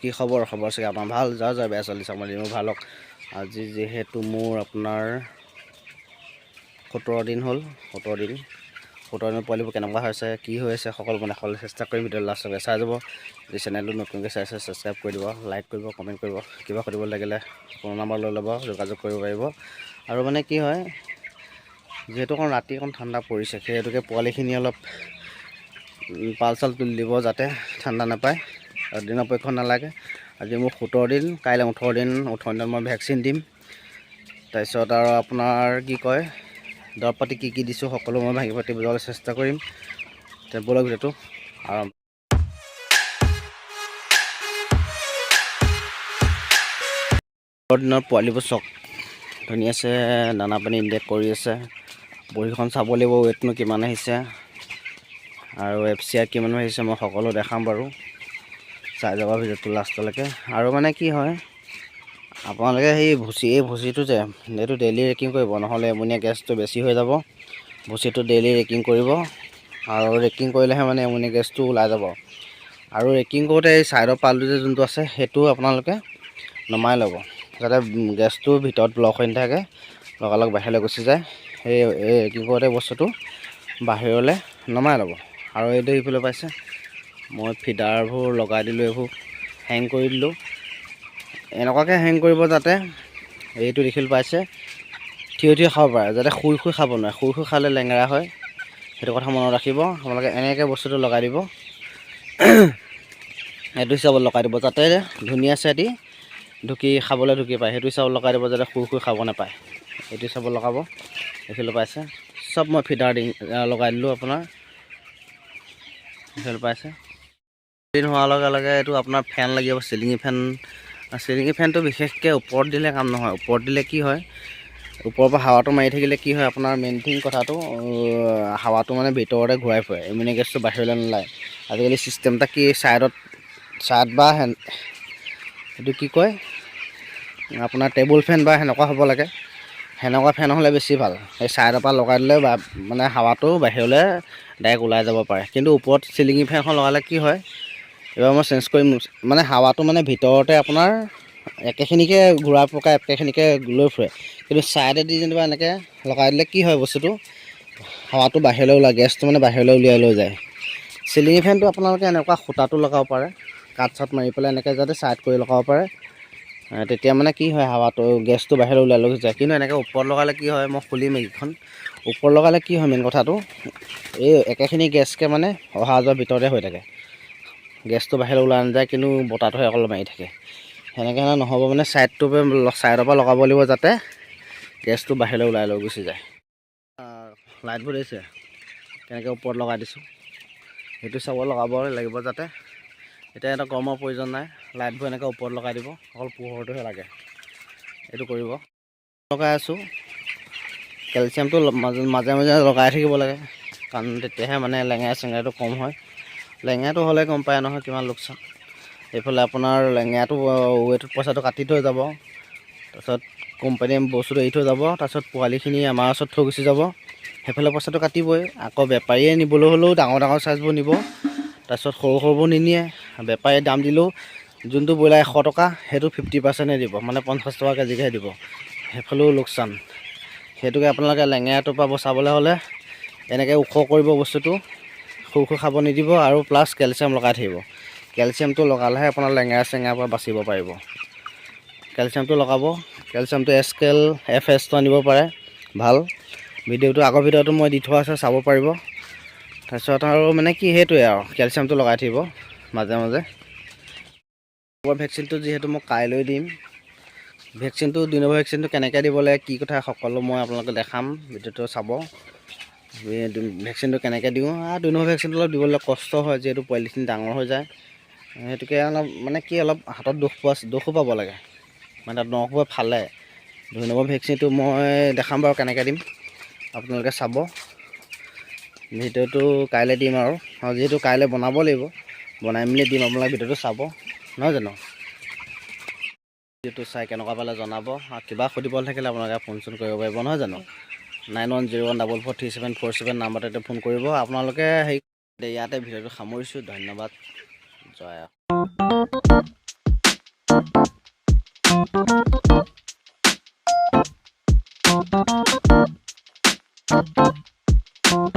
কি খবৰ চাগে আপোনাৰ ভাল যাওঁ যায় বেয়া চলিছে আমাৰ মোৰ ভালক আজি যিহেতু মোৰ আপোনাৰ 17 দিন হ'ল 17 দিন পোৱালিবোৰ কেনেকুৱা হৈছে কি হৈ আছে সকলো মানে দেখাবলৈ চেষ্টা কৰিম ভিডিঅ' লাষ্টলৈকে চাই যাব যদি চেনেলটো নতুনকৈ চাইছে ছাবস্ক্ৰাইব কৰি দিব লাইক কৰিব কমেণ্ট কৰিব কিবা সুধিব লাগিলে ফোন নম্বৰ লৈ ল'ব যোগাযোগ কৰিব পাৰিব আৰু মানে কি হয় যিহেতু অকণ ৰাতি অকণ ঠাণ্ডা পৰিছে সেইহেতুকে পোৱালিখিনি অলপ পাল চাল তুলি দিব যাতে ঠাণ্ডা নাপায় আৰু দিনৰ পৰীক্ষা নালাগে আজি মোৰ 17 দিন কাইলৈ 18 দিন মই ভেকচিন দিম তাৰপিছত আৰু আপোনাৰ কি কয় দৰৱ পাতি কি দিছোঁ সকলো মই ভাঙি পাতি বুজাবলৈ চেষ্টা কৰিম ব'লক ভিডিঅ'টো আৰম্ভ দিনৰ পোৱালিবোৰ চক ধুনীয়াছে দানা পানী ইনজেক্ট কৰি আছে বহীখন চাব লাগিব ৱেটনো কিমান আহিছে আৰু FCR কিমান আহিছে মই সকলো দেখাম বাৰু চাই যাব ভিডিঅ'টো লাষ্টলৈকে আৰু মানে কি হয় আপোনালোকে সেই ভুচিটো যে এইটো ডেইলি ৰেকিং কৰিব নহ'লে এমনিয়া গেছটো বেছি হৈ যাব ভুচিটো ডেইলি ৰেকিং কৰিব আৰু ৰেকিং কৰিলেহে মানে এমনিয়া গেছটো ওলাই যাব আৰু ৰেকিং কৰোঁতে এই ছাইডৰ পালটো যে যোনটো আছে সেইটো আপোনালোকে নমাই ল'ব যাতে গেছটো ভিতৰত ব্লক হৈ নাথাকে লগালগ বাহিৰলৈ গুচি যায় এই ৰেকিং কৰোঁতে বস্তুটো বাহিৰলৈ নমাই ল'ব আৰু এইটো এইফালে পাইছে মই ফিডাৰবোৰ লগাই দিলোঁ এইবোৰ হেং কৰি দিলোঁ এনেকুৱাকৈ হেং কৰিব যাতে এইটো দেখিবলৈ পাইছে থিয় খাব পাৰে যাতে শুই খাব নোৱাৰে শুই খালে লেঙেৰা হয় সেইটো কথা মনত ৰাখিব আপোনালোকে এনেকৈ বস্তুটো লগাই দিব এইটো হিচাপত লগাই দিব যাতে ধুনীয়া চেদি ঢুকি খাবলৈ ঢুকি পায় সেইটো হিচাপত লগাই দিব যাতে শুই খাব নাপায় এইটো হিচাপত লগাব দেখিবলৈ পাইছে চব মই ফিডাৰ লগাই দিলোঁ আপোনাৰ দেখিবলৈ পাইছে দিন হোৱাৰ লগে লগে এইটো আপোনাৰ ফেন লাগিব চিলিঙি ফেনটো বিশেষকৈ ওপৰত দিলে কাম নহয় ওপৰত দিলে কি হয় ওপৰৰ পৰা হাৱাটো মাৰি থাকিলে কি হয় আপোনাৰ মেইন থিং কথাটো হাৱাটো মানে ভিতৰতে ঘূৰাই ফুৰে এমনিয়া গেছটো বাহিৰলৈ নোলায় আজিকালি চিষ্টেম এটা কি ছাইড বা এইটো কি কয় আপোনাৰ টেবুল ফেন বা সেনেকুৱা হ'ব লাগে সেনেকুৱা ফেন হ'লে বেছি ভাল সেই ছাইডৰ পৰা লগাই দিলে মানে হাৱাটো বাহিৰলৈ ডাইৰেক্ট ওলাই যাব পাৰে কিন্তু ওপৰত চিলিঙি ফেনখন লগালে কি হয় এইবাৰ মই চেঞ্জ কৰিম মানে হাৱাটো মানে ভিতৰতে আপোনাৰ একেখিনিকে ঘূৰা পকা একেখিনিকে লৈ ফুৰে কিন্তু ছাইডেদি যেনিবা এনেকৈ লগাই দিলে কি হয় বস্তুটো হাৱাটো বাহিৰলৈ ওলাই গেছটো মানে বাহিৰলৈ উলিয়াই লৈ যায় চিলিঙি ফেনটো আপোনালোকে এনেকুৱা খুটাটো লগাব পাৰে কাঠ চাট মাৰি পেলাই এনেকৈ যাতে ছাইড কৰি লগাব পাৰে তেতিয়া মানে কি হয় হাৱাটো গেছটো বাহিৰলৈ ওলাই লৈ যায় কিন্তু এনেকৈ ওপৰত লগালে কি হয় মই খুলিম এইখন ওপৰত লগালে কি হয় মেইন কথাটো এই একেখিনি গেছকৈ মানে অহা যোৱাৰ ভিতৰতে হৈ থাকে গেছটো বাহিৰলৈ ওলাই নাযায় কিন্তু বতাহটোহে অকল মাৰি থাকে সেনেকৈ নহ'ব মানে ছাইডৰ পৰা লগাব লাগিব যাতে গেছটো বাহিৰলৈ ওলাই লৈ গুচি যায় লাইটবোৰ দিছে কেনেকৈ ওপৰত লগাই দিছোঁ সেইটো চাব লগাব লাগিব যাতে এতিয়া এটা গৰমৰ প্ৰয়োজন নাই লাইটবোৰ এনেকৈ ওপৰত লগাই দিব অকল পোহৰটোহে লাগে এইটো কৰিব লগাই আছোঁ কেলচিয়ামটো মাজে মাজে লগাই থাকিব লাগে কাৰণ তেতিয়াহে মানে লেঙেৰা চেঙেৰাটো কম হয় লেঙেৰাটো হ'লে গম পায় নহয় কিমান লোকচান এইফালে আপোনাৰ লেঙেৰাটো ৱেটত পইচাটো কাটি থৈ যাব তাৰপিছত কোম্পানীয়ে বস্তুটো এৰি থৈ যাব তাৰপিছত পোৱালিখিনি আমাৰ ওচৰত থৈ গুচি যাব সেইফালে পইচাটো কাটিবই আকৌ বেপাৰীয়ে নিবলৈ হ'লেও ডাঙৰ চাইজবোৰ নিব তাৰপিছত সৰুবোৰ নিনিয়ে বেপাৰীয়ে দাম দিলেও যোনটো ব্ৰইলাৰ 100 টকা সেইটো 50%হে দিব মানে 50 টকা কেজিকৈহে দিব সেইফালেও লোকচান সেইটোকে আপোনালোকে লেঙেৰাটোৰ পৰা বচাবলৈ হ'লে এনেকৈ ওখ কৰিব বস্তুটো সৰু খাব নিদিব আৰু প্লাছ কেলচিয়াম লগাই থাকিব কেলচিয়ামটো লগালেহে আপোনাৰ লেঙেৰা চেঙেৰাৰ পৰা বাচিব পাৰিব কেলচিয়ামটো লগাব কেলচিয়ামটো SKL FSটো আনিব পাৰে ভাল ভিডিঅ'টো আগৰ ভিডিঅ'টো মই দি থোৱা আছে চাব পাৰিব তাৰপিছত আৰু মানে কি সেইটোৱে আৰু কেলচিয়ামটো লগাই থাকিব মাজে মাজে ভেকচিনটো যিহেতু মই কাইলৈ দিম ভেকচিনটো 2 নম্বৰ ভেকচিনটো কেনেকৈ দিব লাগে কি কথা সকলো মই আপোনালোকে দেখাম ভিডিঅ'টো চাব ভেকচিনটো কেনেকৈ দিওঁ আৰু 2 নম্বৰ ভেকচিনটো অলপ দিবলৈ কষ্ট হয় যিহেতু পোৱালিখিনি ডাঙৰ হৈ যায় সেইটোকে অলপ মানে কি অলপ হাতত দুখো পাব লাগে মানে তাত নখবোৰে ফালে 2 নম্বৰ ভেকচিনটো মই দেখাম বাৰু কেনেকৈ দিম আপোনালোকে চাব ভিডিঅ'টো কাইলৈ দিম আৰু যিহেতু কাইলৈ বনাব লাগিব বনাই মেলি দিম আপোনালোকে ভিডিঅ'টো চাব নহয় জানো ভিডিঅ'টো চাই কেনেকুৱা পালে জনাব আৰু কিবা সুধিবলৈ থাকিলে আপোনালোকে ফোন কৰিব পাৰিব নহয় জানো 9101443747 নাম্বাৰতে ফোন কৰিব আপোনালোকে ইয়াতে ভিডিঅ'টো সামৰিছোঁ ধন্যবাদ জয়